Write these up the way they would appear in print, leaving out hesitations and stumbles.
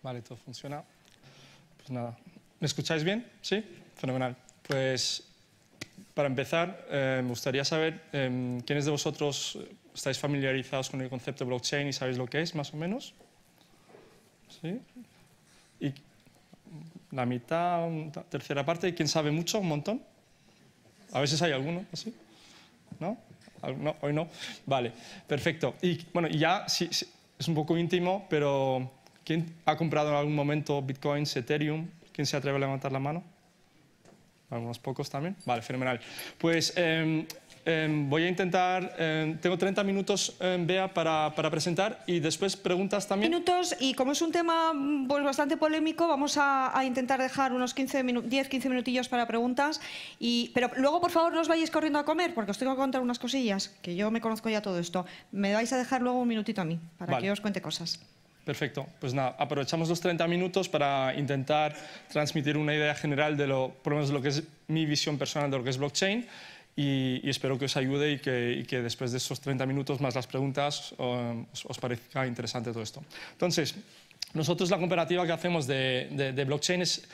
Vale, todo funciona. Pues nada, ¿me escucháis bien? ¿Sí? Fenomenal. Pues para empezar, me gustaría saber quiénes de vosotros estáis familiarizados con el concepto de blockchain y sabéis lo que es, más o menos. ¿Sí? Y la mitad, tercera parte, ¿quién sabe mucho? Un montón. A veces hay alguno, así. ¿No? No, hoy no. Vale, perfecto. Y bueno, ya sí, es un poco íntimo, pero ¿quién ha comprado en algún momento Bitcoins, Ethereum? ¿Quién se atreve a levantar la mano? Algunos pocos también. Vale, fenomenal. Pues voy a intentar, tengo 30 minutos, Bea, para presentar y después preguntas también. Minutos, y como es un tema pues, bastante polémico, vamos a intentar dejar unos 10-15 minutillos para preguntas. Pero luego, por favor, no os vayáis corriendo a comer, porque os tengo que contar unas cosillas, que yo me conozco ya todo esto. Me vais a dejar luego un minutito a mí, para que os cuente cosas. Perfecto. Pues nada, aprovechamos los 30 minutos para intentar transmitir una idea general de por lo menos lo que es mi visión personal de lo que es blockchain y espero que os ayude y que después de esos 30 minutos más las preguntas os parezca interesante todo esto. Entonces, nosotros la comparativa que hacemos de blockchain es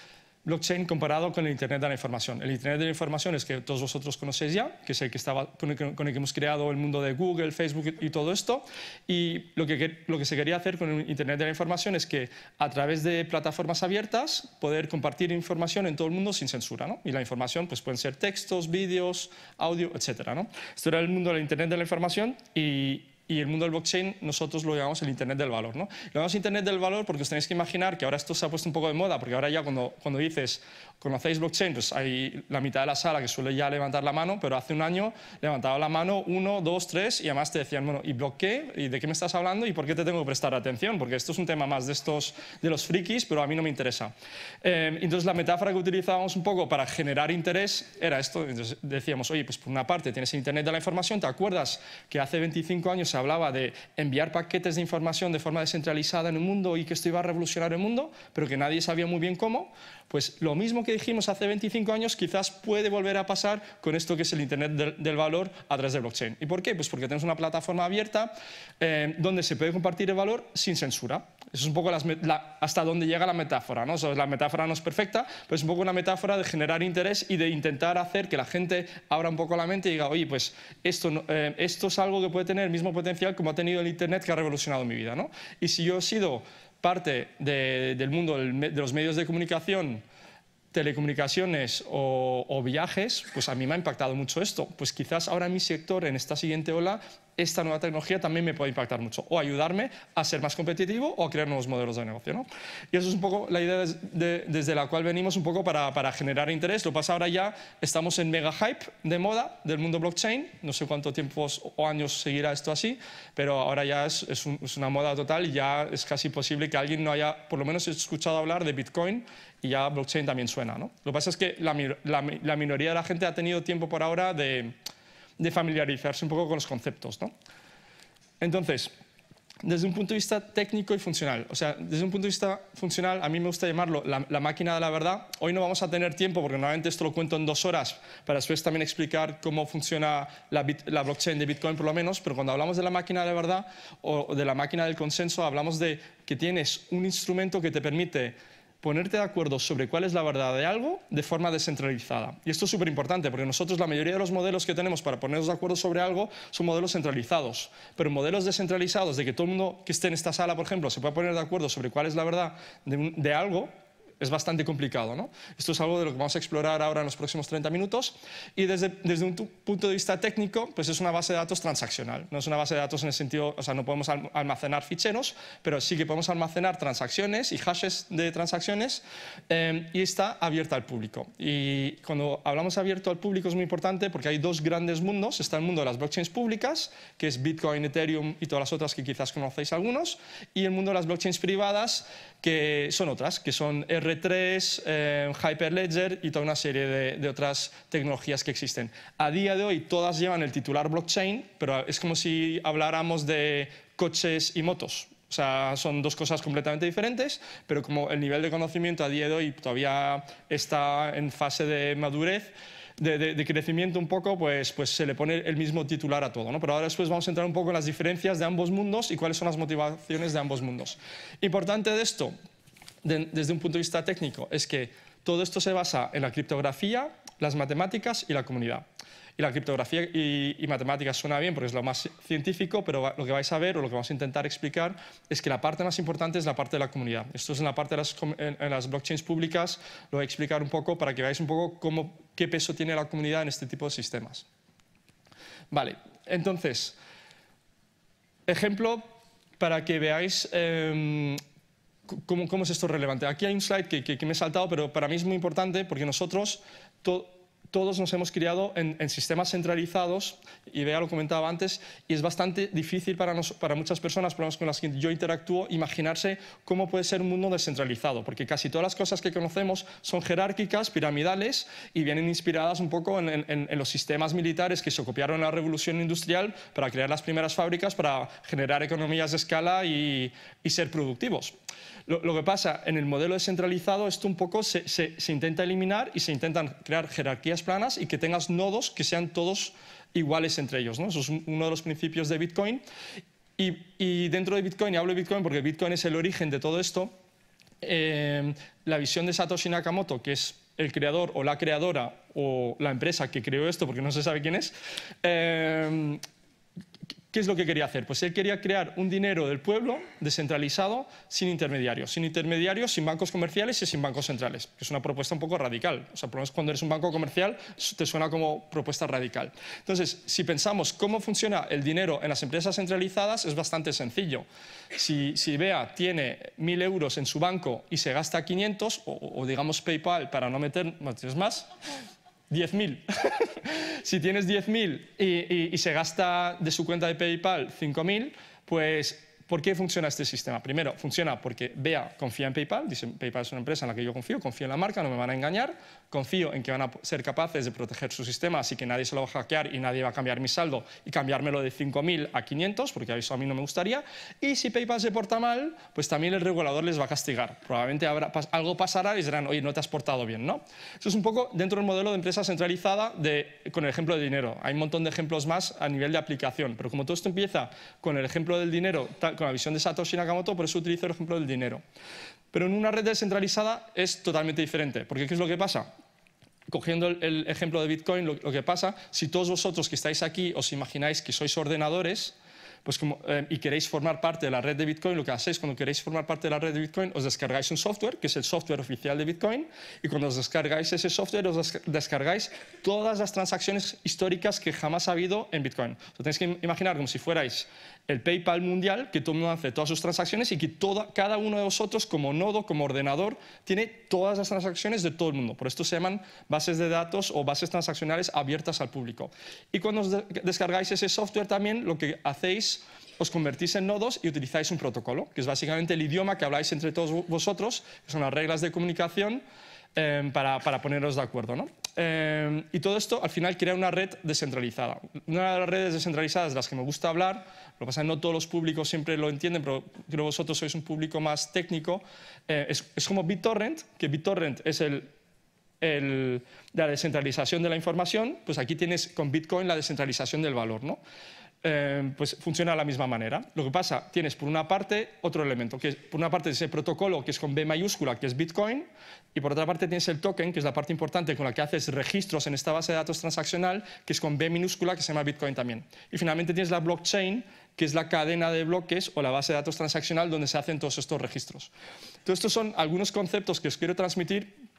blockchain comparado con el Internet de la información. El Internet de la información es que todos vosotros conocéis ya, que es el que con el que hemos creado el mundo de Google, Facebook y todo esto. Y lo que se quería hacer con el Internet de la información es que a través de plataformas abiertas poder compartir información en todo el mundo sin censura, ¿no? Y la información pues pueden ser textos, vídeos, audio, etcétera, ¿no? Esto era el mundo del Internet de la información y el mundo del blockchain nosotros lo llamamos el Internet del valor, ¿no? Lo llamamos Internet del valor porque os tenéis que imaginar que ahora esto se ha puesto un poco de moda, porque ahora ya cuando dices, ¿conocéis blockchain? Pues hay la mitad de la sala que suele ya levantar la mano, pero hace un año levantaba la mano 1, 2, 3 y además te decían, bueno, ¿y bloqué? ¿Y de qué me estás hablando? ¿Y por qué te tengo que prestar atención? Porque esto es un tema más de los frikis, pero a mí no me interesa. Entonces la metáfora que utilizábamos un poco para generar interés era esto. Entonces decíamos, oye, pues por una parte tienes el Internet de la información, ¿te acuerdas que hace 25 años se hablaba de enviar paquetes de información de forma descentralizada en el mundo y que esto iba a revolucionar el mundo, pero que nadie sabía muy bien cómo? Pues lo mismo que dijimos hace 25 años quizás puede volver a pasar con esto que es el Internet del valor a través de blockchain. ¿Y por qué? Pues porque tenemos una plataforma abierta donde se puede compartir el valor sin censura. Eso es un poco hasta donde llega la metáfora, ¿no? O sea, la metáfora no es perfecta, pero es un poco una metáfora de generar interés y de intentar hacer que la gente abra un poco la mente y diga, oye, pues esto es algo que puede tener el mismo potencial como ha tenido el Internet que ha revolucionado mi vida, ¿no? Y si yo he sido parte del mundo de los medios de comunicación, telecomunicaciones o viajes, pues a mí me ha impactado mucho esto. Pues quizás ahora en mi sector, en esta siguiente ola, esta nueva tecnología también me puede impactar mucho o ayudarme a ser más competitivo o a crear nuevos modelos de negocio, ¿no? Y eso es un poco la idea desde la cual venimos un poco para generar interés. Lo que pasa ahora ya estamos en mega hype de moda del mundo blockchain. No sé cuánto tiempo o años seguirá esto así, pero ahora ya es una moda total y ya es casi posible que alguien no haya por lo menos escuchado hablar de Bitcoin y ya blockchain también suena, ¿no? Lo que pasa es que la minoría de la gente ha tenido tiempo por ahora de familiarizarse un poco con los conceptos, ¿no? Entonces, desde un punto de vista técnico y funcional, o sea, desde un punto de vista funcional, a mí me gusta llamarlo la máquina de la verdad. Hoy no vamos a tener tiempo, porque normalmente esto lo cuento en 2 horas, para después también explicar cómo funciona la blockchain de Bitcoin, por lo menos, pero cuando hablamos de la máquina de la verdad o de la máquina del consenso, hablamos de que tienes un instrumento que te permite ponerte de acuerdo sobre cuál es la verdad de algo de forma descentralizada. Y esto es súper importante, porque nosotros la mayoría de los modelos que tenemos para ponernos de acuerdo sobre algo son modelos centralizados. Pero modelos descentralizados, de que todo el mundo que esté en esta sala, por ejemplo, se pueda poner de acuerdo sobre cuál es la verdad de algo, es bastante complicado, ¿no? Esto es algo de lo que vamos a explorar ahora en los próximos 30 minutos. Y desde un punto de vista técnico, pues es una base de datos transaccional. No es una base de datos en el sentido, o sea, no podemos almacenar ficheros, pero sí que podemos almacenar transacciones y hashes de transacciones y está abierta al público. Y cuando hablamos abierto al público es muy importante porque hay 2 grandes mundos. Está el mundo de las blockchains públicas, que es Bitcoin, Ethereum y todas las otras que quizás conocéis algunos, y el mundo de las blockchains privadas, que son otras, que son R3, Hyperledger y toda una serie de otras tecnologías que existen. A día de hoy todas llevan el titular blockchain, pero es como si habláramos de coches y motos. O sea, son 2 cosas completamente diferentes, pero como el nivel de conocimiento a día de hoy todavía está en fase de madurez, de crecimiento un poco, pues se le pone el mismo titular a todo, ¿no? Pero ahora después vamos a entrar un poco en las diferencias de ambos mundos y cuáles son las motivaciones de ambos mundos. Importante de esto, desde un punto de vista técnico es que todo esto se basa en la criptografía, las matemáticas y la comunidad. Y la criptografía y matemáticas suena bien porque es lo más científico, pero lo que vais a ver o lo que vamos a intentar explicar es que la parte más importante es la parte de la comunidad. Esto es en la parte de en las blockchains públicas, lo voy a explicar un poco para que veáis un poco qué peso tiene la comunidad en este tipo de sistemas. Vale, entonces, ejemplo para que veáis cómo es esto relevante. Aquí hay un slide que me he saltado, pero para mí es muy importante porque nosotros todos nos hemos criado en sistemas centralizados, y Bea lo comentaba antes, y es bastante difícil para muchas personas, por lo menos con las que yo interactúo, imaginarse cómo puede ser un mundo descentralizado, porque casi todas las cosas que conocemos son jerárquicas, piramidales, y vienen inspiradas un poco en los sistemas militares que se copiaron en la Revolución Industrial para crear las primeras fábricas, para generar economías de escala y ser productivos. Lo que pasa en el modelo descentralizado, esto un poco se intenta eliminar y se intentan crear jerarquías planas y que tengas nodos que sean todos iguales entre ellos, ¿no? Eso es uno de los principios de Bitcoin. Y dentro de Bitcoin, y hablo de Bitcoin porque Bitcoin es el origen de todo esto, la visión de Satoshi Nakamoto, que es el creador o la creadora o la empresa que creó esto, porque no se sabe quién es, ¿qué es lo que quería hacer? Pues él quería crear un dinero del pueblo descentralizado, sin intermediarios, sin bancos comerciales y sin bancos centrales, que es una propuesta un poco radical. O sea, por lo menos cuando eres un banco comercial te suena como propuesta radical. Entonces, si pensamos cómo funciona el dinero en las empresas centralizadas, es bastante sencillo. Si Bea tiene 1.000 euros en su banco y se gasta 500, o digamos PayPal para no meter, ¿tienes más? 10.000. Si tienes 10.000 y se gasta de su cuenta de PayPal 5.000, pues ¿por qué funciona este sistema? Primero, funciona porque Bea confía en PayPal, dice PayPal es una empresa en la que yo confío en la marca, no me van a engañar, confío en que van a ser capaces de proteger su sistema, así que nadie se lo va a hackear y nadie va a cambiar mi saldo y cambiármelo de 5.000 a 500, porque eso a mí no me gustaría. Y si PayPal se porta mal, pues también el regulador les va a castigar. Probablemente algo pasará y les dirán, oye, no te has portado bien, ¿no? Eso es un poco dentro del modelo de empresa centralizada con el ejemplo de dinero. Hay un montón de ejemplos más a nivel de aplicación, pero como todo esto empieza con el ejemplo del dinero, con la visión de Satoshi Nakamoto, por eso utilizo el ejemplo del dinero. Pero en una red descentralizada es totalmente diferente, porque ¿qué es lo que pasa? Cogiendo el ejemplo de Bitcoin, lo que pasa, si todos vosotros que estáis aquí os imagináis que sois ordenadores, pues y queréis formar parte de la red de Bitcoin, lo que hacéis cuando queréis formar parte de la red de Bitcoin, os descargáis un software, que es el software oficial de Bitcoin, y cuando os descargáis ese software, os descargáis todas las transacciones históricas que jamás ha habido en Bitcoin. O sea, tenéis que imaginar como si fuerais el PayPal mundial, que todo el mundo hace todas sus transacciones y que cada uno de vosotros, como nodo, como ordenador, tiene todas las transacciones de todo el mundo. Por esto se llaman bases de datos o bases transaccionales abiertas al público. Y cuando os descargáis ese software también, lo que hacéis, os convertís en nodos y utilizáis un protocolo, que es básicamente el idioma que habláis entre todos vosotros, que son las reglas de comunicación para poneros de acuerdo, ¿no? Y todo esto al final crea una red descentralizada. Una de las redes descentralizadas de las que me gusta hablar, lo que pasa es que no todos los públicos siempre lo entienden, pero creo que vosotros sois un público más técnico, es como BitTorrent, que BitTorrent es la descentralización de la información, pues aquí tienes con Bitcoin la descentralización del valor, ¿no? Pues funciona de la misma manera. Lo que pasa, tienes por una parte otro elemento, que es por una parte ese protocolo que es con B mayúscula, que es Bitcoin, y por otra parte tienes el token, que es la parte importante con la que haces registros en esta base de datos transaccional, que es con B minúscula, que se llama Bitcoin también. Y finalmente tienes la blockchain, que es la cadena de bloques o la base de datos transaccional donde se hacen todos estos registros. Entonces, estos son algunos conceptos que os quiero transmitir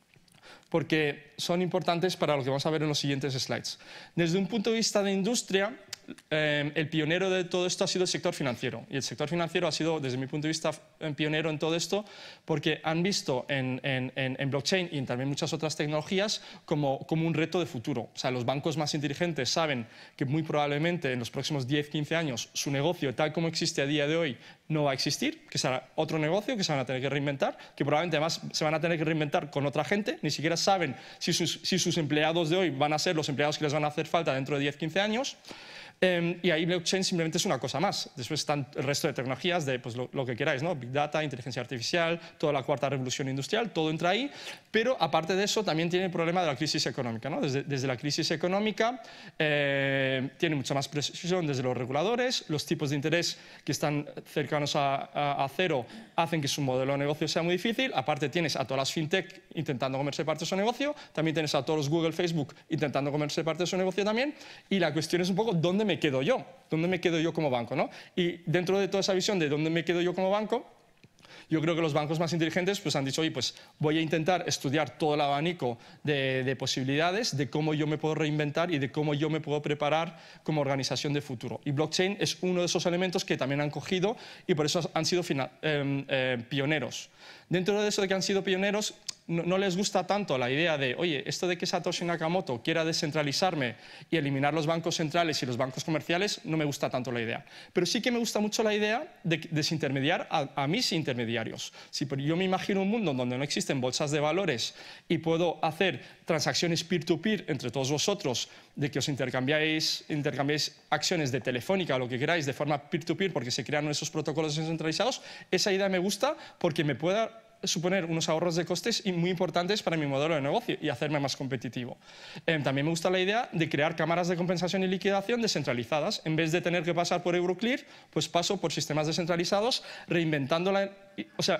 porque son importantes para lo que vamos a ver en los siguientes slides. Desde un punto de vista de industria, el pionero de todo esto ha sido el sector financiero. Y el sector financiero ha sido, desde mi punto de vista, pionero en todo esto porque han visto en blockchain y en también muchas otras tecnologías como un reto de futuro. O sea, los bancos más inteligentes saben que muy probablemente en los próximos 10-15 años su negocio, tal como existe a día de hoy, no va a existir, que será otro negocio que se van a tener que reinventar, que probablemente además se van a tener que reinventar con otra gente, ni siquiera saben si sus empleados de hoy van a ser los empleados que les van a hacer falta dentro de 10-15 años. Y ahí blockchain simplemente es una cosa más. Después están el resto de tecnologías de pues, lo que queráis, ¿no? Big Data, inteligencia artificial, toda la cuarta revolución industrial, todo entra ahí. Pero aparte de eso también tiene el problema de la crisis económica, ¿no? Desde la crisis económica tiene mucha más presión desde los reguladores, los tipos de interés que están cercanos a cero hacen que su modelo de negocio sea muy difícil. Aparte tienes a todas las fintech intentando comerse parte de su negocio, también tienes a todos los Google, Facebook intentando comerse parte de su negocio también, y la cuestión es un poco ¿dónde me quedo yo? ¿Dónde me quedo yo como banco, ¿no? Y dentro de toda esa visión de dónde me quedo yo como banco, yo creo que los bancos más inteligentes pues, han dicho, oye, pues voy a intentar estudiar todo el abanico de posibilidades, de cómo yo me puedo reinventar y de cómo yo me puedo preparar como organización de futuro. Y blockchain es uno de esos elementos que también han cogido y por eso han sido pioneros. Dentro de eso de que han sido pioneros, no les gusta tanto la idea de, oye, esto de que Satoshi Nakamoto quiera descentralizarme y eliminar los bancos centrales y los bancos comerciales, no me gusta tanto la idea. Pero sí que me gusta mucho la idea de desintermediar a mis intermediarios. Si yo me imagino un mundo donde no existen bolsas de valores y puedo hacer transacciones peer-to-peer entre todos vosotros, de que os intercambiáis acciones de Telefónica o lo que queráis de forma peer-to-peer porque se crean esos protocolos descentralizados, esa idea me gusta porque me puede suponer unos ahorros de costes muy importantes para mi modelo de negocio y hacerme más competitivo. También me gusta la idea de crear cámaras de compensación y liquidación descentralizadas. En vez de tener que pasar por Euroclear, pues paso por sistemas descentralizados,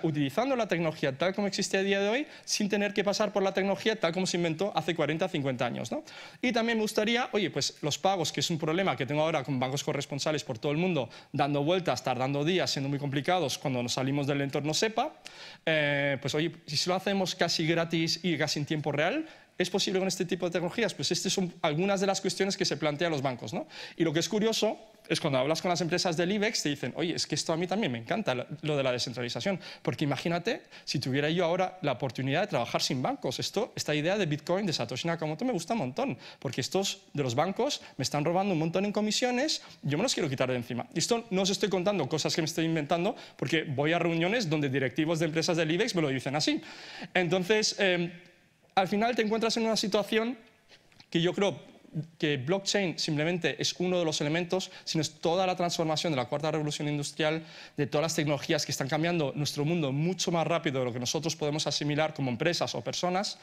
utilizando la tecnología tal como existe a día de hoy, sin tener que pasar por la tecnología tal como se inventó hace 40 o 50 años, ¿no? Y también me gustaría, oye, pues los pagos, que es un problema que tengo ahora con bancos corresponsales por todo el mundo, dando vueltas, tardando días, siendo muy complicados cuando nos salimos del entorno SEPA, pues oye, si lo hacemos casi gratis y casi en tiempo real, ¿es posible con este tipo de tecnologías? Pues estas son algunas de las cuestiones que se plantean los bancos, ¿no? Y lo que es curioso es cuando hablas con las empresas del IBEX, te dicen, oye, es que esto a mí también me encanta, lo de la descentralización, porque imagínate si tuviera yo ahora la oportunidad de trabajar sin bancos. Esta idea de Bitcoin, de Satoshi Nakamoto, me gusta un montón, porque estos de los bancos me están robando un montón en comisiones, yo me los quiero quitar de encima. Y esto no os estoy contando cosas que me estoy inventando, porque voy a reuniones donde directivos de empresas del IBEX me lo dicen así. Entonces, al final te encuentras en una situación que yo creo que blockchain simplemente es uno de los elementos, sino es toda la transformación de la cuarta revolución industrial, de todas las tecnologías que están cambiando nuestro mundo mucho más rápido de lo que nosotros podemos asimilar como empresas o personas,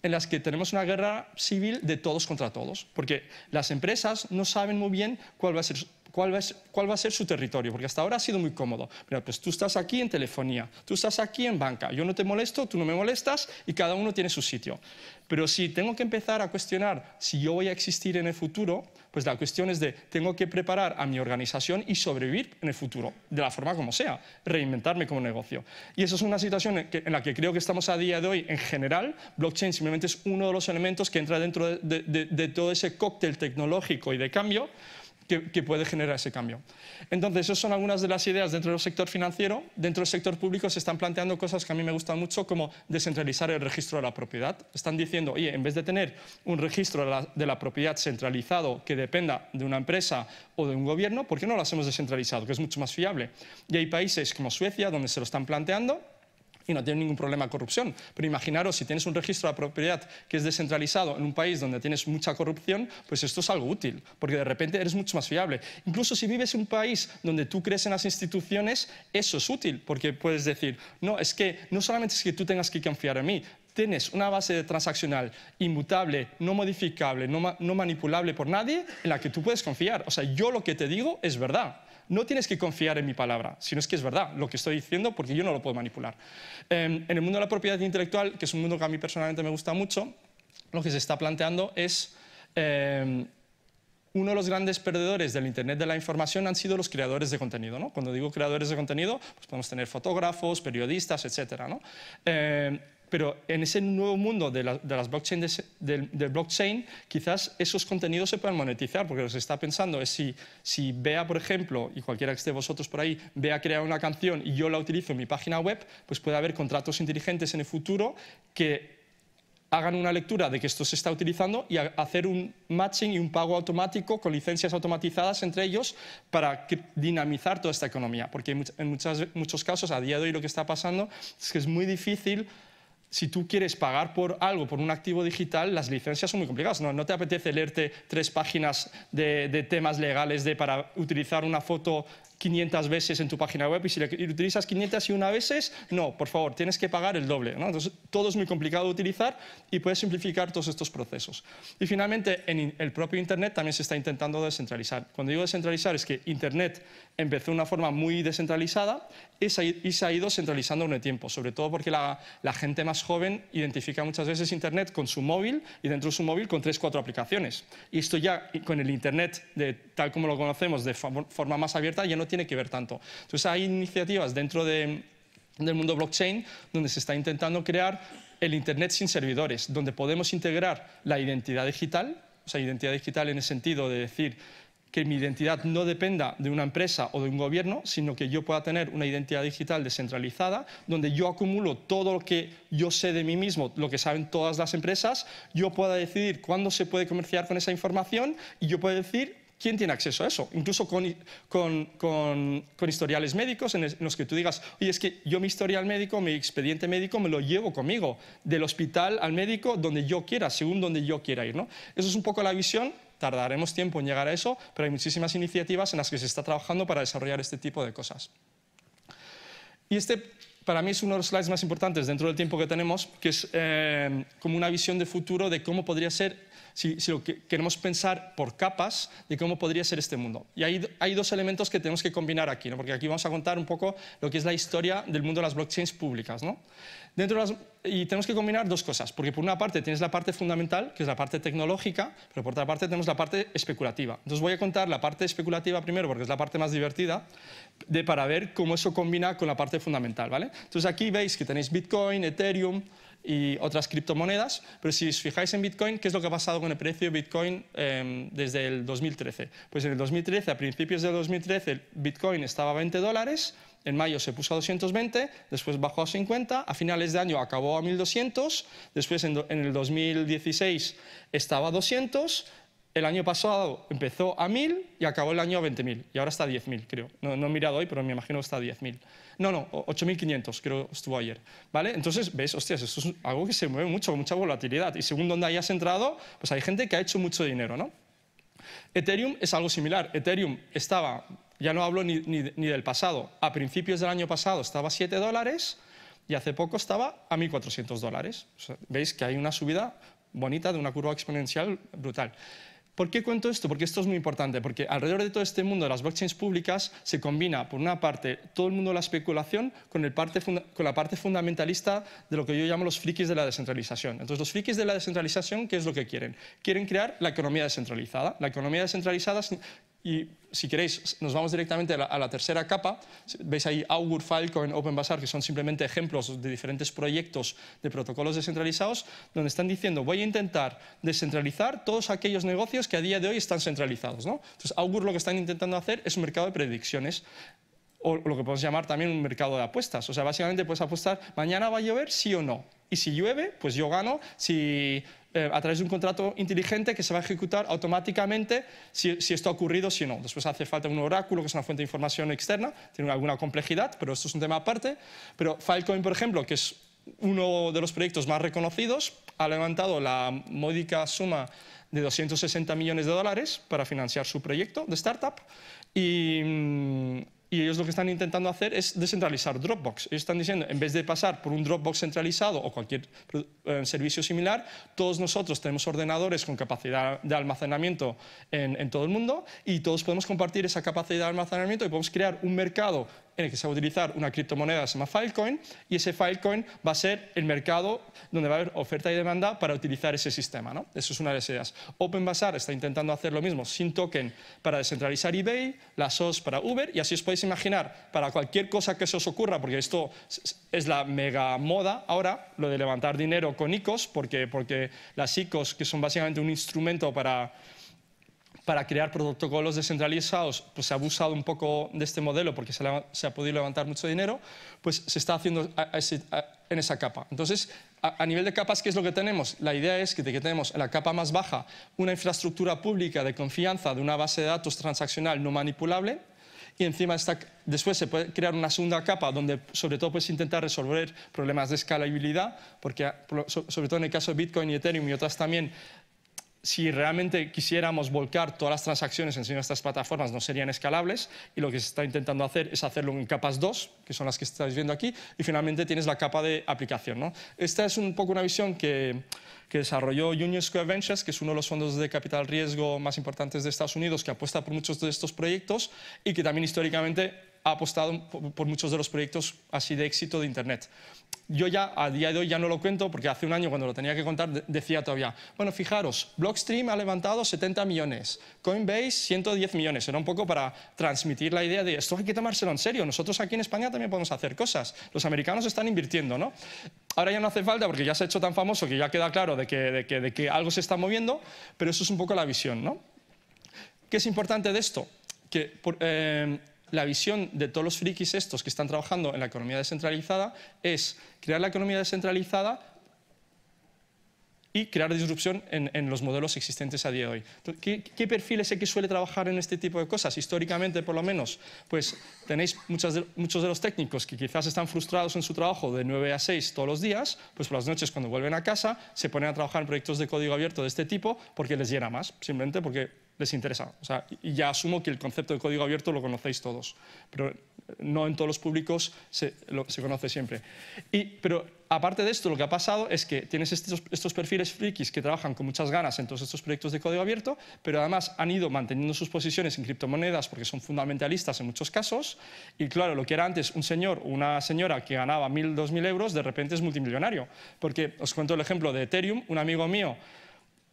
en las que tenemos una guerra civil de todos contra todos, porque las empresas no saben muy bien cuál va a ser su territorio, porque hasta ahora ha sido muy cómodo. Mira, pues tú estás aquí en telefonía, tú estás aquí en banca, yo no te molesto, tú no me molestas y cada uno tiene su sitio. Pero si tengo que empezar a cuestionar si yo voy a existir en el futuro, pues la cuestión es de tengo que preparar a mi organización y sobrevivir en el futuro, de la forma como sea, reinventarme como negocio. Y eso es una situación en la que creo que estamos a día de hoy en general. Blockchain simplemente es uno de los elementos que entra dentro de todo ese cóctel tecnológico y de cambio que puede generar ese cambio. Entonces, esas son algunas de las ideas dentro del sector financiero. Dentro del sector público se están planteando cosas que a mí me gustan mucho, como descentralizar el registro de la propiedad. Están diciendo, oye, en vez de tener un registro de la propiedad centralizado que dependa de una empresa o de un gobierno, ¿por qué no lo hacemos descentralizado, que es mucho más fiable? Y hay países como Suecia donde se lo están planteando y no tienen ningún problema de corrupción. Pero imaginaros, si tienes un registro de propiedad que es descentralizado en un país donde tienes mucha corrupción, pues esto es algo útil, porque de repente eres mucho más fiable. Incluso si vives en un país donde tú crees en las instituciones, eso es útil, porque puedes decir, no, es que no solamente es que tú tengas que confiar en mí, tienes una base transaccional inmutable, no modificable, no manipulable por nadie, en la que tú puedes confiar. O sea, yo lo que te digo es verdad. No tienes que confiar en mi palabra, sino es que es verdad lo que estoy diciendo porque yo no lo puedo manipular. En el mundo de la propiedad intelectual, que es un mundo que a mí personalmente me gusta mucho, lo que se está planteando es uno de los grandes perdedores del Internet de la información han sido los creadores de contenido, ¿no? Cuando digo creadores de contenido, pues podemos tener fotógrafos, periodistas, etcétera, ¿no? Pero en ese nuevo mundo de las blockchain, del blockchain, quizás esos contenidos se puedan monetizar, porque lo que se está pensando es si Bea, por ejemplo, y cualquiera que esté de vosotros por ahí, Bea crea una canción y yo la utilizo en mi página web, pues puede haber contratos inteligentes en el futuro que hagan una lectura de que esto se está utilizando y hacer un matching y un pago automático con licencias automatizadas entre ellos para dinamizar toda esta economía. Porque en muchos casos, a día de hoy, lo que está pasando es que es muy difícil si tú quieres pagar por algo, por un activo digital, las licencias son muy complicadas. No te apetece leerte 3 páginas de temas legales para utilizar una foto 500 veces en tu página web, y si utilizas 501 veces, no, por favor, tienes que pagar el doble, ¿no? Entonces, todo es muy complicado de utilizar y puedes simplificar todos estos procesos. Y finalmente, en el propio Internet también se está intentando descentralizar. Cuando digo descentralizar es que Internet empezó de una forma muy descentralizada y se ha ido centralizando con el tiempo, sobre todo porque la gente más joven identifica muchas veces Internet con su móvil y dentro de su móvil con 3 o 4 aplicaciones. Y esto ya con el Internet, tal como lo conocemos, de forma más abierta, ya no tiene que ver tanto. Entonces hay iniciativas dentro del mundo blockchain donde se está intentando crear el Internet sin servidores, donde podemos integrar la identidad digital, o sea, identidad digital en el sentido de decir que mi identidad no dependa de una empresa o de un gobierno, sino que yo pueda tener una identidad digital descentralizada, donde yo acumulo todo lo que yo sé de mí mismo, lo que saben todas las empresas, yo pueda decidir cuándo se puede comerciar con esa información y yo puedo decir quién tiene acceso a eso, incluso con historiales médicos en los que tú digas, oye, es que yo mi historial médico, mi expediente médico me lo llevo conmigo, del hospital al médico, donde yo quiera, según donde yo quiera ir, ¿no? Eso es un poco la visión. Tardaremos tiempo en llegar a eso, pero hay muchísimas iniciativas en las que se está trabajando para desarrollar este tipo de cosas. Y para mí es uno de los slides más importantes dentro del tiempo que tenemos, que es como una visión de futuro de cómo podría ser, si lo que queremos pensar por capas, de cómo podría ser este mundo. Y hay 2 elementos que tenemos que combinar aquí, ¿no? Porque aquí vamos a contar un poco lo que es la historia del mundo de las blockchains públicas, ¿no? Y tenemos que combinar 2 cosas, porque por una parte tienes la parte fundamental, que es la parte tecnológica, pero por otra parte tenemos la parte especulativa. Entonces voy a contar la parte especulativa primero, porque es la parte más divertida, para ver cómo eso combina con la parte fundamental, ¿vale? Entonces aquí veis que tenéis Bitcoin, Ethereum y otras criptomonedas, pero si os fijáis en Bitcoin, ¿qué es lo que ha pasado con el precio de Bitcoin desde el 2013? Pues en el 2013, a principios del 2013, el Bitcoin estaba a $20, en mayo se puso a 220, después bajó a 50, a finales de año acabó a 1.200, después en el 2016 estaba a 200, el año pasado empezó a 1.000 y acabó el año a 20.000, y ahora está a 10.000, creo. No he mirado hoy, pero me imagino que está a 10.000. No, 8.500 creo estuvo ayer, ¿vale? Entonces, ves, hostias, esto es algo que se mueve mucho, con mucha volatilidad, y según donde hayas entrado, pues hay gente que ha hecho mucho dinero, ¿no? Ethereum es algo similar. Ethereum estaba, ya no hablo ni del pasado, a principios del año pasado estaba a $7 y hace poco estaba a $1.400. O sea, veis que hay una subida bonita de una curva exponencial brutal. ¿Por qué cuento esto? Porque esto es muy importante, porque alrededor de todo este mundo de las blockchains públicas se combina, por una parte, todo el mundo de la especulación con la parte fundamentalista de lo que yo llamo los frikis de la descentralización. Entonces, los frikis de la descentralización, ¿qué es lo que quieren? Quieren crear la economía descentralizada. La economía descentralizada, y si queréis, nos vamos directamente a la tercera capa. Veis ahí Augur, Filecoin, OpenBazaar, que son simplemente ejemplos de diferentes proyectos de protocolos descentralizados, donde están diciendo, voy a intentar descentralizar todos aquellos negocios que a día de hoy están centralizados, ¿no? Entonces, Augur lo que están intentando hacer es un mercado de predicciones, o lo que podemos llamar también un mercado de apuestas. O sea, básicamente puedes apostar, mañana va a llover, sí o no. Y si llueve, pues yo gano a través de un contrato inteligente que se va a ejecutar automáticamente si esto ha ocurrido, si no. Después hace falta un oráculo, que es una fuente de información externa, tiene alguna complejidad, pero esto es un tema aparte. Pero Filecoin, por ejemplo, que es uno de los proyectos más reconocidos, ha levantado la módica suma de $260 millones para financiar su proyecto de startup y ellos lo que están intentando hacer es descentralizar Dropbox. Ellos están diciendo, en vez de pasar por un Dropbox centralizado o cualquier servicio similar, todos nosotros tenemos ordenadores con capacidad de almacenamiento en todo el mundo y todos podemos compartir esa capacidad de almacenamiento y podemos crear un mercado en el que se va a utilizar una criptomoneda que se llama Filecoin y ese Filecoin va a ser el mercado donde va a haber oferta y demanda para utilizar ese sistema, ¿no? Eso es una de las ideas. OpenBazaar está intentando hacer lo mismo sin token para descentralizar eBay, la SOS para Uber y así os podéis imaginar para cualquier cosa que se os ocurra, porque esto es la mega moda ahora, lo de levantar dinero con ICOs, porque las ICOs, que son básicamente un instrumento para crear protocolos descentralizados, pues se ha abusado un poco de este modelo porque se ha podido levantar mucho dinero, pues se está haciendo en esa capa. Entonces, a nivel de capas, ¿qué es lo que tenemos? La idea es que tenemos en la capa más baja una infraestructura pública de confianza de una base de datos transaccional no manipulable y encima después se puede crear una segunda capa donde sobre todo puedes intentar resolver problemas de escalabilidad, porque sobre todo en el caso de Bitcoin y Ethereum y otras también, si realmente quisiéramos volcar todas las transacciones en estas plataformas no serían escalables, y lo que se está intentando hacer es hacerlo en capas 2, que son las que estáis viendo aquí, y finalmente tienes la capa de aplicación, ¿no? Esta es un poco una visión que desarrolló Union Square Ventures, que es uno de los fondos de capital riesgo más importantes de Estados Unidos, que apuesta por muchos de estos proyectos y que también históricamente ha apostado por muchos de los proyectos así de éxito de Internet. Yo ya, a día de hoy, ya no lo cuento, porque hace un año, cuando lo tenía que contar, decía todavía, bueno, fijaros, Blockstream ha levantado 70 millones, Coinbase 110 millones. Era un poco para transmitir la idea de esto hay que tomárselo en serio. Nosotros aquí en España también podemos hacer cosas. Los americanos están invirtiendo, ¿no? Ahora ya no hace falta, porque ya se ha hecho tan famoso que ya queda claro de que algo se está moviendo, pero eso es un poco la visión, ¿no? ¿Qué es importante de esto? Que la visión de todos los frikis estos que están trabajando en la economía descentralizada es crear la economía descentralizada y crear disrupción en los modelos existentes a día de hoy. ¿Qué perfil es el que suele trabajar en este tipo de cosas? Históricamente, por lo menos, pues tenéis muchos de los técnicos que quizás están frustrados en su trabajo de 9 a 6 todos los días, pues por las noches cuando vuelven a casa se ponen a trabajar en proyectos de código abierto de este tipo porque les llena más, simplemente porque les interesa. O sea, y ya asumo que el concepto de código abierto lo conocéis todos, pero no en todos los públicos se conoce siempre. Pero aparte de esto, lo que ha pasado es que tienes estos perfiles frikis que trabajan con muchas ganas en todos estos proyectos de código abierto, pero además han ido manteniendo sus posiciones en criptomonedas porque son fundamentalistas en muchos casos, y claro, lo que era antes un señor o una señora que ganaba 1.000, 2.000 euros, de repente es multimillonario. Porque os cuento el ejemplo de Ethereum. Un amigo mío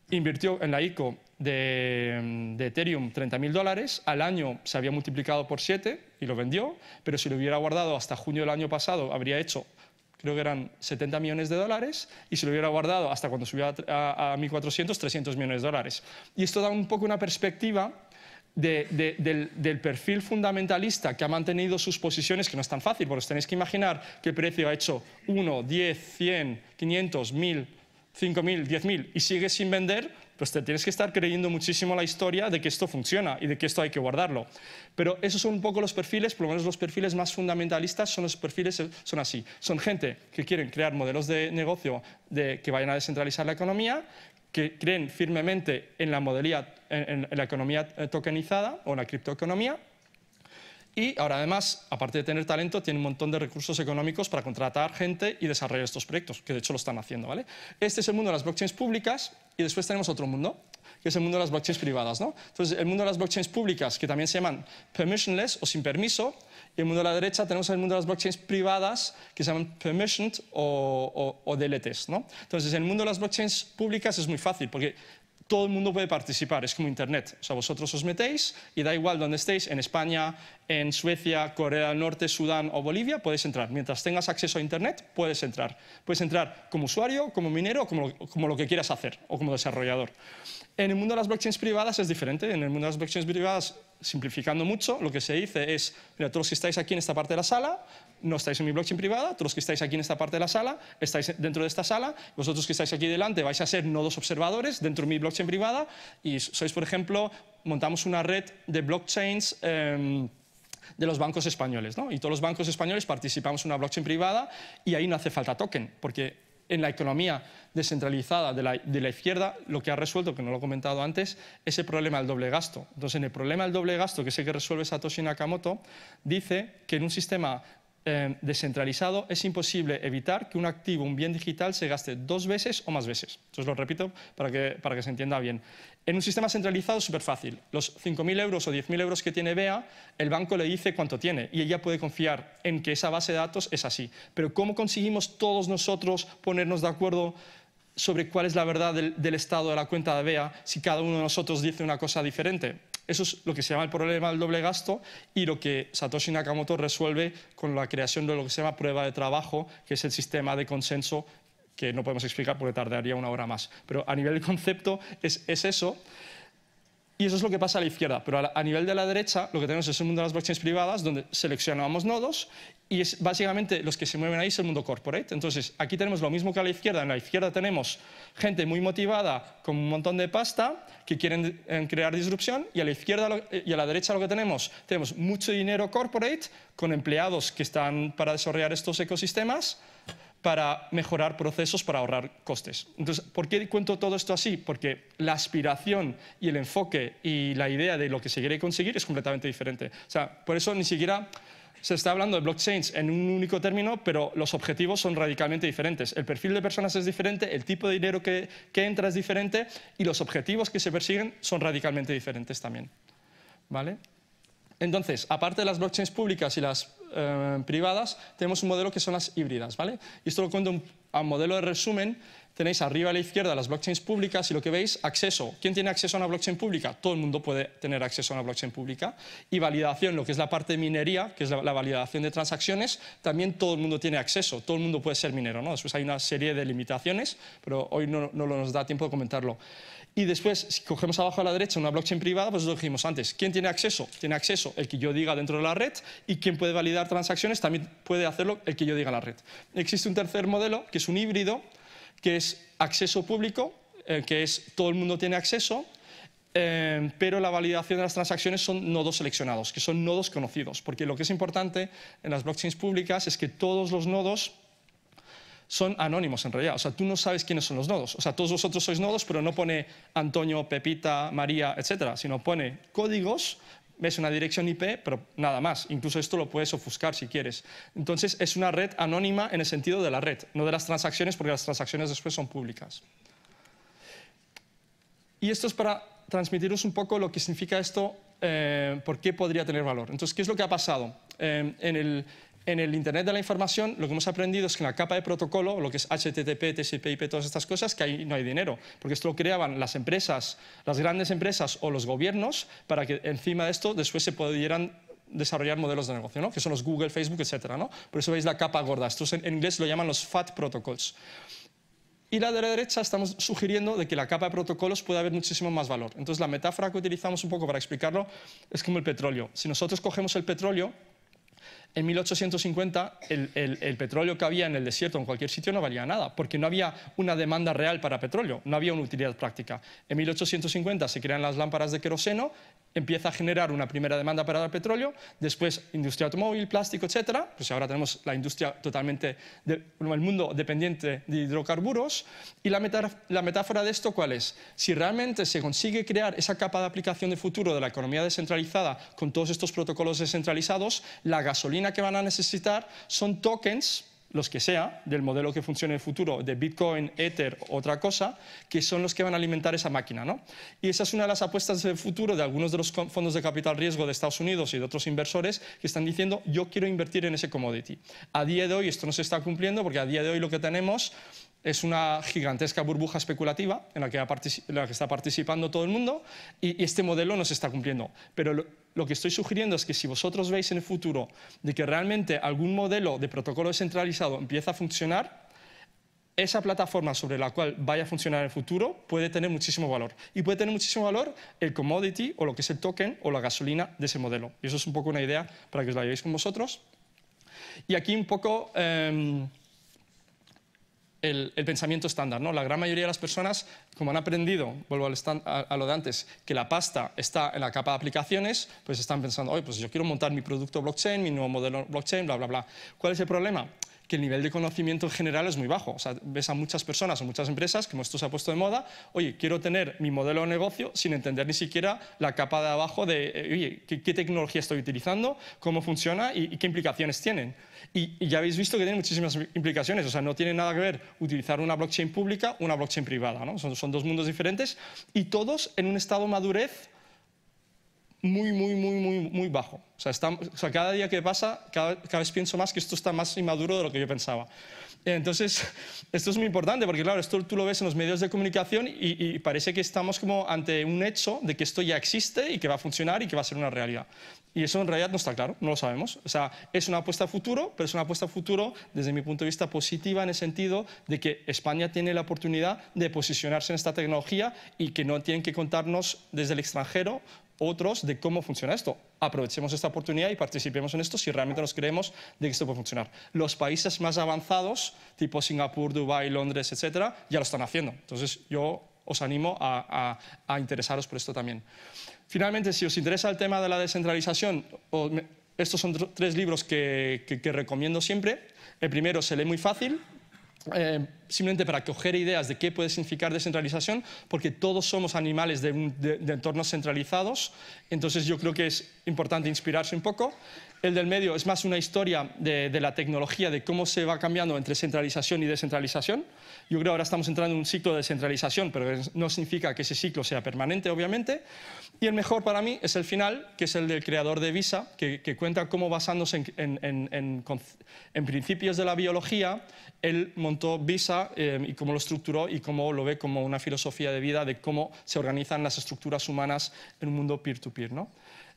invirtió en la ICO de Ethereum $30.000, al año se había multiplicado por 7 y lo vendió, pero si lo hubiera guardado hasta junio del año pasado habría hecho, creo que eran $70 millones, y si lo hubiera guardado hasta cuando subió a 1.400, $300 millones. Y esto da un poco una perspectiva del perfil fundamentalista que ha mantenido sus posiciones, que no es tan fácil, porque os tenéis que imaginar que el precio ha hecho 1, 10, 100, 500, 1.000, 5.000, 10.000 y sigue sin vender, pues te tienes que estar creyendo muchísimo la historia de que esto funciona y de que esto hay que guardarlo. Pero esos son un poco los perfiles, por lo menos los perfiles más fundamentalistas son los perfiles, son así. Son gente que quieren crear modelos de negocio que vayan a descentralizar la economía, que creen firmemente en la economía tokenizada o en la criptoeconomía. Y ahora, además, aparte de tener talento, tiene un montón de recursos económicos para contratar gente y desarrollar estos proyectos, que de hecho lo están haciendo, ¿vale? Este es el mundo de las blockchains públicas, y después tenemos otro mundo, que es el mundo de las blockchains privadas, ¿no? Entonces, el mundo de las blockchains públicas, que también se llaman permissionless o sin permiso, y el mundo de la derecha tenemos el mundo de las blockchains privadas, que se llaman permissioned o DLTs, ¿no? Entonces, en el mundo de las blockchains públicas es muy fácil, porque todo el mundo puede participar, es como Internet. O sea, vosotros os metéis y da igual donde estéis, en España, en Suecia, Corea del Norte, Sudán o Bolivia, podéis entrar. Mientras tengas acceso a Internet, puedes entrar. Puedes entrar como usuario, como minero, como lo que quieras hacer, o como desarrollador. En el mundo de las blockchains privadas es diferente. En el mundo de las blockchains privadas, simplificando mucho, lo que se dice es, mira, todos los que estáis aquí en esta parte de la sala, no estáis en mi blockchain privada, todos los que estáis aquí en esta parte de la sala, estáis dentro de esta sala, vosotros que estáis aquí delante vais a ser nodos observadores dentro de mi blockchain privada, y sois, por ejemplo, montamos una red de blockchains de los bancos españoles, ¿no? Y todos los bancos españoles participamos en una blockchain privada y ahí no hace falta token, porque en la economía descentralizada de la izquierda, lo que ha resuelto, que no lo he comentado antes, es el problema del doble gasto. Entonces, en el problema del doble gasto, que es el que resuelve Satoshi Nakamoto, dice que en un sistema descentralizado es imposible evitar que un activo, un bien digital, se gaste 2 veces o más veces. Entonces lo repito para que se entienda bien. En un sistema centralizado es súper fácil. Los 5.000 euros o 10.000 euros que tiene Bea, el banco le dice cuánto tiene y ella puede confiar en que esa base de datos es así. Pero ¿cómo conseguimos todos nosotros ponernos de acuerdo sobre cuál es la verdad del estado de la cuenta de Bea si cada uno de nosotros dice una cosa diferente? Eso es lo que se llama el problema del doble gasto y lo que Satoshi Nakamoto resuelve con la creación de lo que se llama prueba de trabajo, que es el sistema de consenso que no podemos explicar porque tardaría 1 hora más. Pero a nivel de concepto es eso. Y eso es lo que pasa a la izquierda. Pero a nivel de la derecha, lo que tenemos es el mundo de las blockchains privadas, donde seleccionamos nodos y es básicamente los que se mueven ahí es el mundo corporate. Entonces, aquí tenemos lo mismo que a la izquierda. En la izquierda tenemos gente muy motivada con un montón de pasta que quieren crear disrupción, y a la izquierda y a la derecha lo que tenemos mucho dinero corporate con empleados que están para desarrollar estos ecosistemas, para mejorar procesos, para ahorrar costes. Entonces, ¿por qué cuento todo esto así? Porque la aspiración y el enfoque y la idea de lo que se quiere conseguir es completamente diferente. O sea, por eso ni siquiera se está hablando de blockchains en un único término, pero los objetivos son radicalmente diferentes. El perfil de personas es diferente, el tipo de dinero que entra es diferente y los objetivos que se persiguen son radicalmente diferentes también. ¿Vale? Entonces, aparte de las blockchains públicas y las privadas, tenemos un modelo que son las híbridas, ¿vale? Y esto lo cuento a modelo de resumen. Tenéis arriba a la izquierda las blockchains públicas y lo que veis, acceso. ¿Quién tiene acceso a una blockchain pública? Todo el mundo puede tener acceso a una blockchain pública. Y validación, lo que es la parte de minería, que es la validación de transacciones, también todo el mundo tiene acceso, todo el mundo puede ser minero, ¿no? Después hay una serie de limitaciones, pero hoy no nos da tiempo de comentarlo. Y después, si cogemos abajo a la derecha una blockchain privada, pues lo dijimos antes. ¿Quién tiene acceso? Tiene acceso el que yo diga dentro de la red, y quien puede validar transacciones también puede hacerlo el que yo diga en la red. Existe un tercer modelo, que es un híbrido, que es acceso público, que es todo el mundo tiene acceso, pero la validación de las transacciones son nodos seleccionados, que son nodos conocidos. Porque lo que es importante en las blockchains públicas es que todos los nodos son anónimos en realidad. O sea, tú no sabes quiénes son los nodos. O sea, todos vosotros sois nodos, pero no pone Antonio, Pepita, María, etcétera, sino pone códigos, ves una dirección IP, pero nada más. Incluso esto lo puedes ofuscar si quieres. Entonces, es una red anónima en el sentido de la red, no de las transacciones, porque las transacciones después son públicas. Y esto es para transmitiros un poco lo que significa esto, por qué podría tener valor. Entonces, ¿qué es lo que ha pasado? En el Internet de la información, lo que hemos aprendido es que en la capa de protocolo, lo que es HTTP, TCP/IP, todas estas cosas, que ahí no hay dinero, porque esto lo creaban las empresas, las grandes empresas o los gobiernos, para que encima de esto después se pudieran desarrollar modelos de negocio, ¿no? Que son los Google, Facebook, etcétera, ¿no? Por eso veis la capa gorda. Estos en inglés lo llaman los FAT protocols. Y la de la derecha estamos sugiriendo de que la capa de protocolos puede haber muchísimo más valor. Entonces, la metáfora que utilizamos un poco para explicarlo es como el petróleo. Si nosotros cogemos el petróleo, en 1850 el petróleo que había en el desierto en cualquier sitio no valía nada, porque no había una demanda real para petróleo, no había una utilidad práctica. En 1850 se crean las lámparas de queroseno, empieza a generar una primera demanda para el petróleo, después industria automóvil, plástico, etcétera. Pues ahora tenemos la industria totalmente, el mundo dependiente de hidrocarburos. Y la metáfora de esto, ¿cuál es? Si realmente se consigue crear esa capa de aplicación de futuro de la economía descentralizada con todos estos protocolos descentralizados, la gasolina que van a necesitar son tokens, los que sea, del modelo que funcione en el futuro, de Bitcoin, Ether, otra cosa, que son los que van a alimentar esa máquina, ¿no? Y esa es una de las apuestas del futuro de algunos de los fondos de capital riesgo de Estados Unidos y de otros inversores que están diciendo, yo quiero invertir en ese commodity. A día de hoy esto no se está cumpliendo, porque a día de hoy lo que tenemos es una gigantesca burbuja especulativa en la que está participando todo el mundo, y este modelo no se está cumpliendo. Pero lo que estoy sugiriendo es que si vosotros veis en el futuro de que realmente algún modelo de protocolo descentralizado empieza a funcionar, esa plataforma sobre la cual vaya a funcionar en el futuro puede tener muchísimo valor. Y puede tener muchísimo valor el commodity o lo que es el token o la gasolina de ese modelo. Y eso es un poco una idea para que os la llevéis con vosotros. Y aquí un poco el pensamiento estándar, ¿no? La gran mayoría de las personas, como han aprendido, vuelvo a lo de antes, que la pasta está en la capa de aplicaciones, pues están pensando, oye, pues yo quiero montar mi producto blockchain, mi nuevo modelo blockchain, bla, bla, bla. ¿Cuál es el problema? Que el nivel de conocimiento en general es muy bajo. O sea, ves a muchas personas o muchas empresas, como esto se ha puesto de moda, oye, quiero tener mi modelo de negocio sin entender ni siquiera la capa de abajo de, oye, ¿qué tecnología estoy utilizando? ¿Cómo funciona? ¿Y qué implicaciones tienen? Y ya habéis visto que tienen muchísimas implicaciones. O sea, no tiene nada que ver utilizar una blockchain pública o una blockchain privada, ¿no? Son dos mundos diferentes y todos en un estado de madurez muy bajo. O sea, cada día que pasa, cada vez pienso más que esto está más inmaduro de lo que yo pensaba. Entonces, esto es muy importante porque, claro, esto tú lo ves en los medios de comunicación y parece que estamos como ante un hecho de que esto ya existe y que va a funcionar y que va a ser una realidad. Y eso en realidad no está claro, no lo sabemos. O sea, es una apuesta a futuro, pero es una apuesta a futuro desde mi punto de vista positiva en el sentido de que España tiene la oportunidad de posicionarse en esta tecnología y que no tienen que contarnos desde el extranjero otros de cómo funciona esto. Aprovechemos esta oportunidad y participemos en esto si realmente nos creemos de que esto puede funcionar. Los países más avanzados, tipo Singapur, Dubái, Londres, etcétera, ya lo están haciendo. Entonces, yo os animo a interesaros por esto también. Finalmente, si os interesa el tema de la descentralización, estos son 3 libros que recomiendo siempre. El primero se lee muy fácil, simplemente para coger ideas de qué puede significar descentralización, porque todos somos animales de entornos centralizados, entonces yo creo que es importante inspirarse un poco. El del medio es más una historia de la tecnología, de cómo se va cambiando entre centralización y descentralización. Yo creo que ahora estamos entrando en un ciclo de descentralización, pero no significa que ese ciclo sea permanente, obviamente. Y el mejor para mí es el final, que es el del creador de Visa, que cuenta cómo, basándose en principios de la biología, él montó Visa y cómo lo estructuró y cómo lo ve como una filosofía de vida de cómo se organizan las estructuras humanas en un mundo peer-to-peer, ¿no?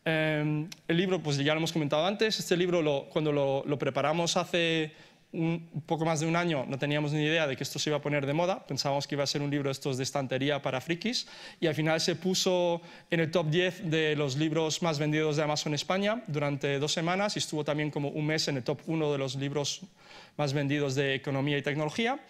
El libro, pues ya lo hemos comentado antes. Este libro, cuando lo preparamos hace un poco más de un año, no teníamos ni idea de que esto se iba a poner de moda. Pensábamos que iba a ser un libro estos de estantería para frikis y al final se puso en el top 10 de los libros más vendidos de Amazon España durante 2 semanas y estuvo también como un mes en el top 1 de los libros más vendidos de economía y tecnología.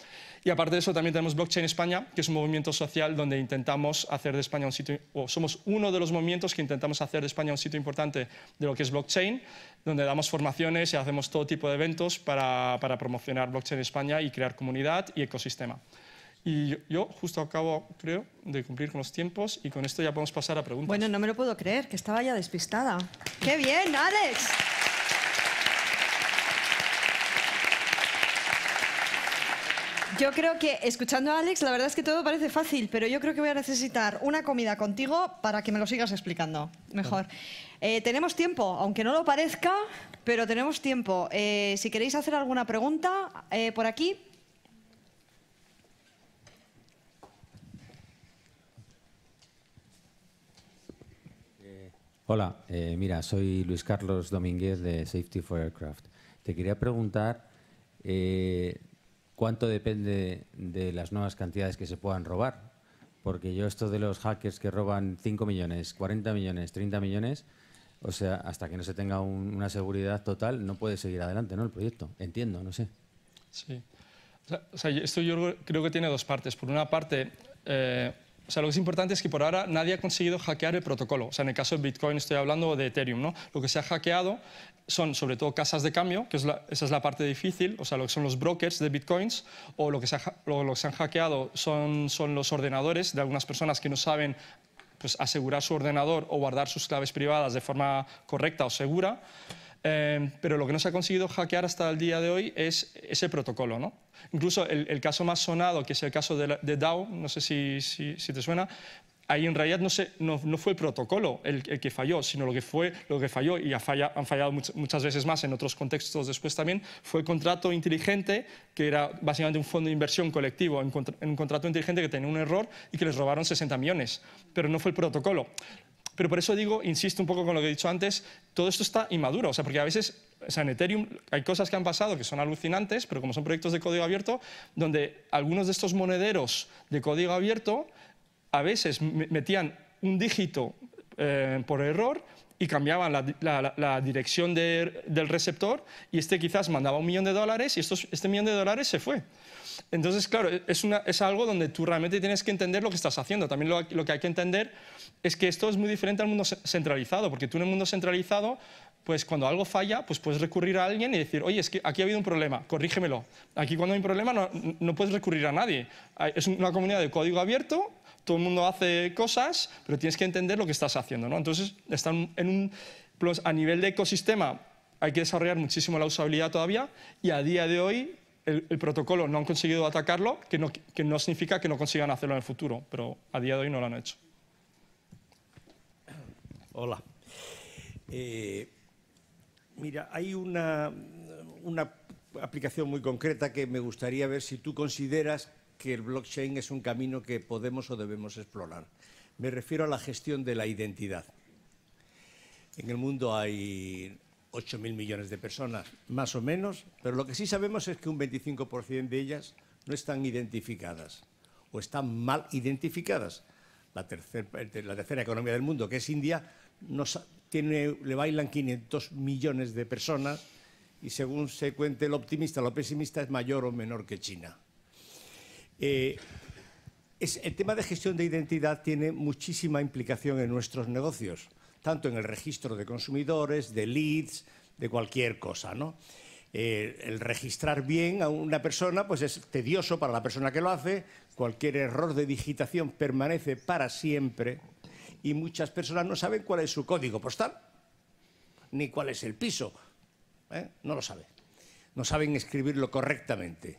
Y aparte de eso también tenemos Blockchain España, que es un movimiento social donde intentamos hacer de España un sitio, o somos uno de los movimientos que intentamos hacer de España un sitio importante de lo que es blockchain, donde damos formaciones y hacemos todo tipo de eventos para promocionar Blockchain España y crear comunidad y ecosistema. Y yo justo acabo, creo, de cumplir con los tiempos y con esto ya podemos pasar a preguntas. Bueno, no me lo puedo creer, que estaba ya despistada. ¡Qué bien, Alex! Yo creo que, escuchando a Alex, la verdad es que todo parece fácil, pero yo creo que voy a necesitar una comida contigo para que me lo sigas explicando mejor. Tenemos tiempo, aunque no lo parezca, pero tenemos tiempo. Si queréis hacer alguna pregunta, por aquí. Hola, mira, soy Luis Carlos Domínguez de Safety for Aircraft. Te quería preguntar cuánto depende de las nuevas cantidades que se puedan robar. Porque yo esto de los hackers que roban 5 millones, 40 millones, 30 millones, o sea, hasta que no se tenga una seguridad total, no puede seguir adelante, ¿no? El proyecto. Entiendo, no sé. Sí. O sea, esto yo creo que tiene 2 partes. Por una parte, o sea, lo que es importante es que por ahora nadie ha conseguido hackear el protocolo. O sea, en el caso de Bitcoin estoy hablando de Ethereum, ¿no? Lo que se ha hackeado son sobre todo casas de cambio, que esa es la parte difícil, o sea, lo que son los brokers de Bitcoins, o lo que se han hackeado son los ordenadores de algunas personas que no saben pues, asegurar su ordenador o guardar sus claves privadas de forma correcta o segura. Pero lo que no se ha conseguido hackear hasta el día de hoy es ese protocolo, ¿no? Incluso el caso más sonado, que es el caso de DAO, no sé si te suena, ahí en realidad no fue el protocolo el que falló, sino lo que falló, y han fallado muchas veces más en otros contextos después también, fue el contrato inteligente, que era básicamente un fondo de inversión colectivo en un contrato inteligente que tenía un error y que les robaron 60 millones, pero no fue el protocolo. Pero por eso digo, insisto un poco con lo que he dicho antes, todo esto está inmaduro, o sea, porque a veces, o sea, en Ethereum hay cosas que han pasado que son alucinantes, pero como son proyectos de código abierto, donde algunos de estos monederos de código abierto a veces metían un dígito por error y cambiaban la dirección del receptor y quizás mandaba $1 millón y este $1 millón se fue. Entonces, claro, es algo donde tú realmente tienes que entender lo que estás haciendo. También lo que hay que entender es que esto es muy diferente al mundo centralizado, porque tú en el mundo centralizado, pues cuando algo falla, pues puedes recurrir a alguien y decir, oye, es que aquí ha habido un problema, corrígemelo. Aquí cuando hay un problema no puedes recurrir a nadie. Es una comunidad de código abierto, todo el mundo hace cosas, pero tienes que entender lo que estás haciendo, ¿no? Entonces, a nivel de ecosistema hay que desarrollar muchísimo la usabilidad todavía y a día de hoy el protocolo no han conseguido atacarlo, que no significa que no consigan hacerlo en el futuro, pero a día de hoy no lo han hecho. Hola. Mira, hay una aplicación muy concreta que me gustaría ver si tú consideras que el blockchain es un camino que podemos o debemos explorar. Me refiero a la gestión de la identidad. En el mundo hay 8.000 millones de personas, más o menos, pero lo que sí sabemos es que un 25% de ellas no están identificadas o están mal identificadas. La tercera economía del mundo, que es India, le bailan 500 millones de personas y según se cuente el optimista, lo pesimista es mayor o menor que China. El tema de gestión de identidad tiene muchísima implicación en nuestros negocios, tanto en el registro de consumidores, de leads, de cualquier cosa, ¿no? El registrar bien a una persona pues es tedioso para la persona que lo hace, cualquier error de digitación permanece para siempre y muchas personas no saben cuál es su código postal, ni cuál es el piso, no lo saben, no saben escribirlo correctamente.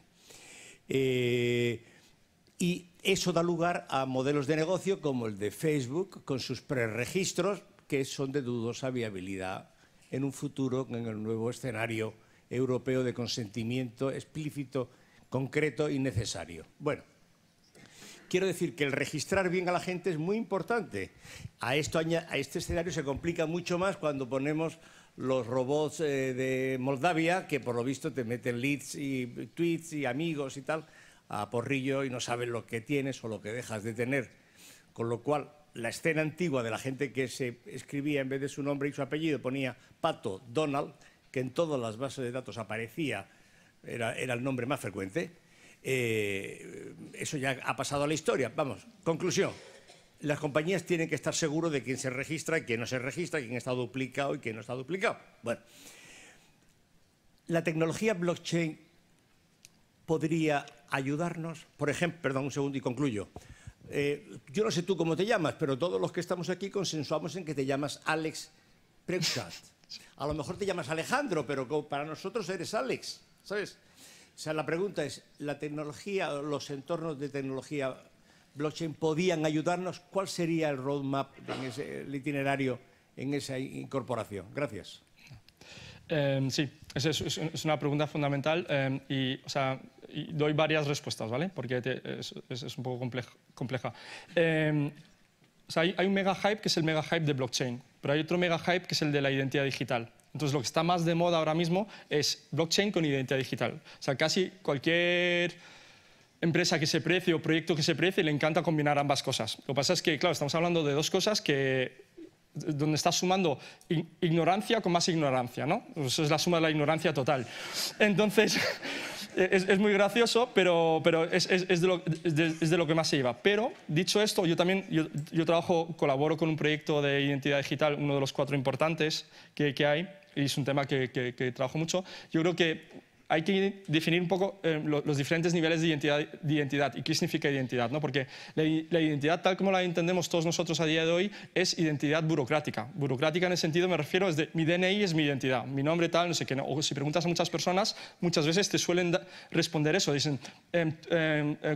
Y eso da lugar a modelos de negocio como el de Facebook, con sus preregistros, que son de dudosa viabilidad en un futuro, en el nuevo escenario europeo de consentimiento explícito, concreto y necesario. Bueno, quiero decir que el registrar bien a la gente es muy importante. A este escenario se complica mucho más cuando ponemos los robots de Moldavia, que por lo visto te meten leads y tweets y amigos y tal, a porrillo y no saben lo que tienes o lo que dejas de tener. Con lo cual, la escena antigua de la gente que se escribía en vez de su nombre y su apellido ponía Pato Donald, que en todas las bases de datos aparecía, era el nombre más frecuente, eso ya ha pasado a la historia. Vamos, conclusión. Las compañías tienen que estar seguros de quién se registra y quién no se registra, quién está duplicado y quién no está duplicado. Bueno, la tecnología blockchain podría ayudarnos, por ejemplo, perdón un segundo y concluyo. Yo no sé tú cómo te llamas, pero todos los que estamos aquí consensuamos en que te llamas Alex Preusat. A lo mejor te llamas Alejandro, pero para nosotros eres Alex, ¿sabes? O sea, la pregunta es, ¿la tecnología, los entornos de tecnología blockchain podían ayudarnos? ¿Cuál sería el roadmap, el itinerario en esa incorporación? Gracias. Sí, es una pregunta fundamental y doy varias respuestas, ¿vale? Porque es un poco compleja. Hay un mega hype que es el mega hype de blockchain, pero hay otro mega hype que es el de la identidad digital. Entonces, lo que está más de moda ahora mismo es blockchain con identidad digital. O sea, casi cualquier empresa que se precie o proyecto que se precie le encanta combinar ambas cosas. Lo que pasa es que, claro, estamos hablando de dos cosas donde estás sumando ignorancia con más ignorancia, ¿no? Eso es la suma de la ignorancia total. Entonces, es muy gracioso, pero es de lo que más se lleva. Pero, dicho esto, yo colaboro con un proyecto de identidad digital, uno de los 4 importantes que hay, y es un tema que trabajo mucho. Yo creo que hay que definir un poco los diferentes niveles de identidad y qué significa identidad, ¿no? Porque la identidad, tal como la entendemos todos nosotros a día de hoy, es identidad burocrática. Burocrática en el sentido, me refiero, es de mi DNI es mi identidad, mi nombre tal, no sé qué. ¿No? O si preguntas a muchas personas, muchas veces te suelen responder eso. Dicen,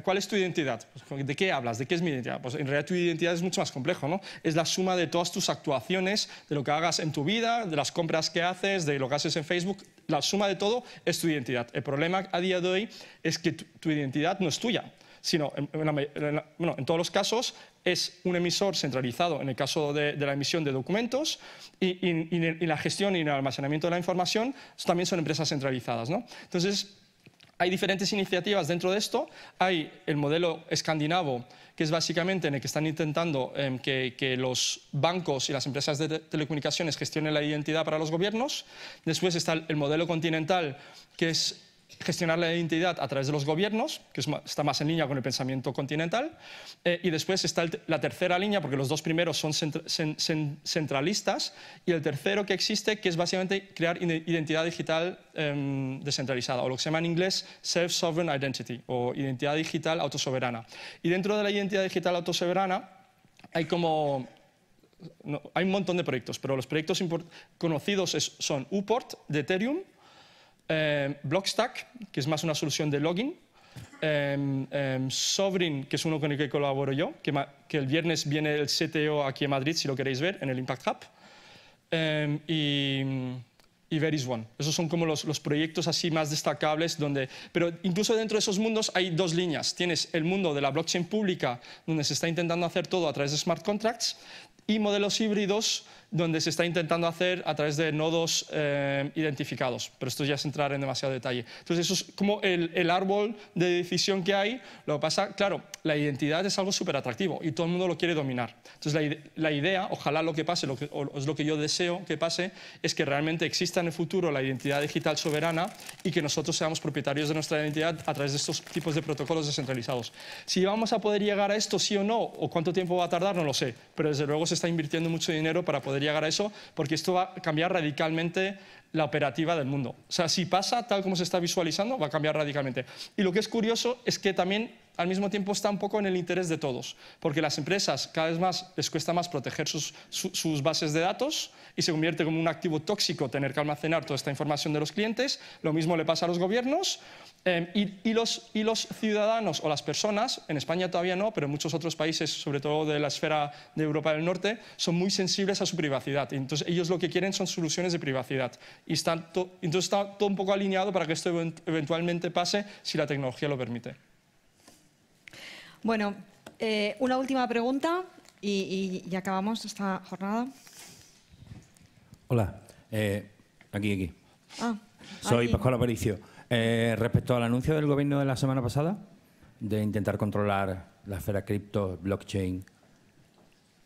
¿cuál es tu identidad? Pues, ¿de qué hablas? ¿De qué es mi identidad? Pues en realidad tu identidad es mucho más complejo, ¿no? Es la suma de todas tus actuaciones, de lo que hagas en tu vida, de las compras que haces, de lo que haces en Facebook. La suma de todo es tu identidad. El problema a día de hoy es que tu identidad no es tuya, sino, en todos los casos, es un emisor centralizado, en el caso de la emisión de documentos, y la gestión y el almacenamiento de la información también son empresas centralizadas, ¿no? Entonces, hay diferentes iniciativas dentro de esto. Hay el modelo escandinavo, que es básicamente en el que están intentando que los bancos y las empresas de telecomunicaciones gestionen la identidad para los gobiernos. Después está el modelo continental, que es gestionar la identidad a través de los gobiernos, que está más en línea con el pensamiento continental. Y después está la tercera línea, porque los dos primeros son centralistas, y el tercero que existe, que es básicamente crear identidad digital descentralizada, o lo que se llama en inglés Self-Sovereign Identity, o identidad digital autosoberana. Y dentro de la identidad digital autosoberana hay un montón de proyectos, pero los proyectos conocidos son Uport de Ethereum, Blockstack, que es más una solución de login, Sovereign, que es uno con el que colaboro yo, que el viernes viene el CTO aquí en Madrid, si lo queréis ver, en el Impact Hub, y Verisone. Esos son como los proyectos así más destacables, pero incluso dentro de esos mundos hay dos líneas. Tienes el mundo de la blockchain pública, donde se está intentando hacer todo a través de smart contracts, y modelos híbridos, donde se está intentando hacer a través de nodos identificados. Pero esto ya es entrar en demasiado detalle. Entonces, eso es como el árbol de decisión que hay. Lo que pasa, claro, la identidad es algo súper atractivo y todo el mundo lo quiere dominar. Entonces, la idea, ojalá lo que pase, o es lo que yo deseo que pase, es que realmente exista en el futuro la identidad digital soberana y que nosotros seamos propietarios de nuestra identidad a través de estos tipos de protocolos descentralizados. Si vamos a poder llegar a esto, sí o no, o cuánto tiempo va a tardar, no lo sé. Pero desde luego se está invirtiendo mucho dinero para poder llegar a eso, porque esto va a cambiar radicalmente la operativa del mundo. O sea, si pasa tal como se está visualizando, va a cambiar radicalmente. Y lo que es curioso es que también al mismo tiempo está un poco en el interés de todos, porque las empresas cada vez más les cuesta más proteger sus bases de datos y se convierte como un activo tóxico tener que almacenar toda esta información de los clientes. Lo mismo le pasa a los gobiernos y los ciudadanos o las personas, en España todavía no, pero en muchos otros países, sobre todo de la esfera de Europa del Norte, son muy sensibles a su privacidad. Entonces ellos lo que quieren son soluciones de privacidad. Y entonces está todo un poco alineado para que esto eventualmente pase si la tecnología lo permite. Bueno, una última pregunta y acabamos esta jornada. Hola, aquí. Soy aquí. Pascual Aparicio. Respecto al anuncio del gobierno de la semana pasada de intentar controlar la esfera cripto, blockchain,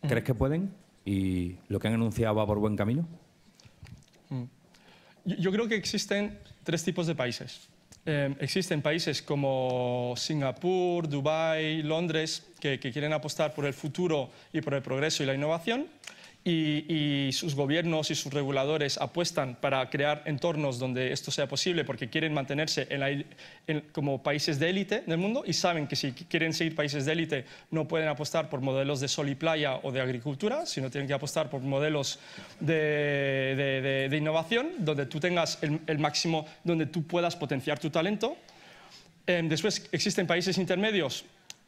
¿crees que pueden? ¿Y lo que han anunciado va por buen camino? Yo creo que existen tres tipos de países. Existen países como Singapur, Dubái, Londres, que quieren apostar por el futuro y por el progreso y la innovación, y sus gobiernos y sus reguladores apuestan para crear entornos donde esto sea posible porque quieren mantenerse como países de élite del mundo y saben que si quieren seguir países de élite no pueden apostar por modelos de sol y playa o de agricultura, sino tienen que apostar por modelos de innovación donde tú tengas el máximo, donde tú puedas potenciar tu talento. Después existen países intermedios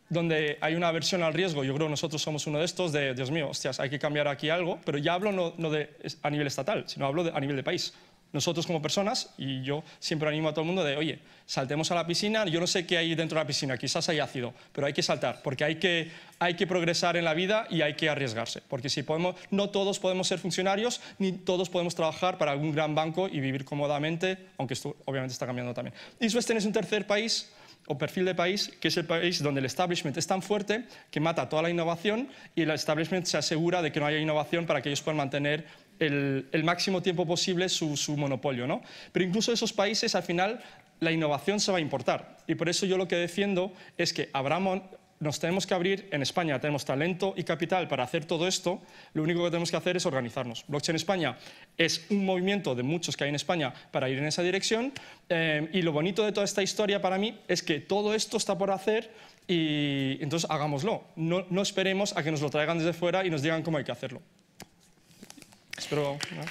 donde hay una aversión al riesgo. Yo creo que nosotros somos uno de estos, de Dios mío, hostias, hay que cambiar aquí algo, pero ya hablo no a nivel estatal, sino hablo a nivel de país. Nosotros como personas, y yo siempre animo a todo el mundo de, oye, saltemos a la piscina, yo no sé qué hay dentro de la piscina, quizás hay ácido, pero hay que saltar, porque hay que progresar en la vida y hay que arriesgarse, porque no todos podemos ser funcionarios, ni todos podemos trabajar para algún gran banco y vivir cómodamente, aunque esto obviamente está cambiando también. Y después tenés un tercer país, o perfil de país, que es el país donde el establishment es tan fuerte que mata toda la innovación y el establishment se asegura de que no haya innovación para que ellos puedan mantener el máximo tiempo posible su monopolio, ¿no? Pero incluso esos países, al final, la innovación se va a importar. Y por eso yo lo que defiendo es que nos tenemos que abrir. En España tenemos talento y capital para hacer todo esto. Lo único que tenemos que hacer es organizarnos. Blockchain España es un movimiento de muchos que hay en España para ir en esa dirección. Y lo bonito de toda esta historia para mí es que todo esto está por hacer y entonces hagámoslo. No esperemos a que nos lo traigan desde fuera y nos digan cómo hay que hacerlo. Espero, ¿no?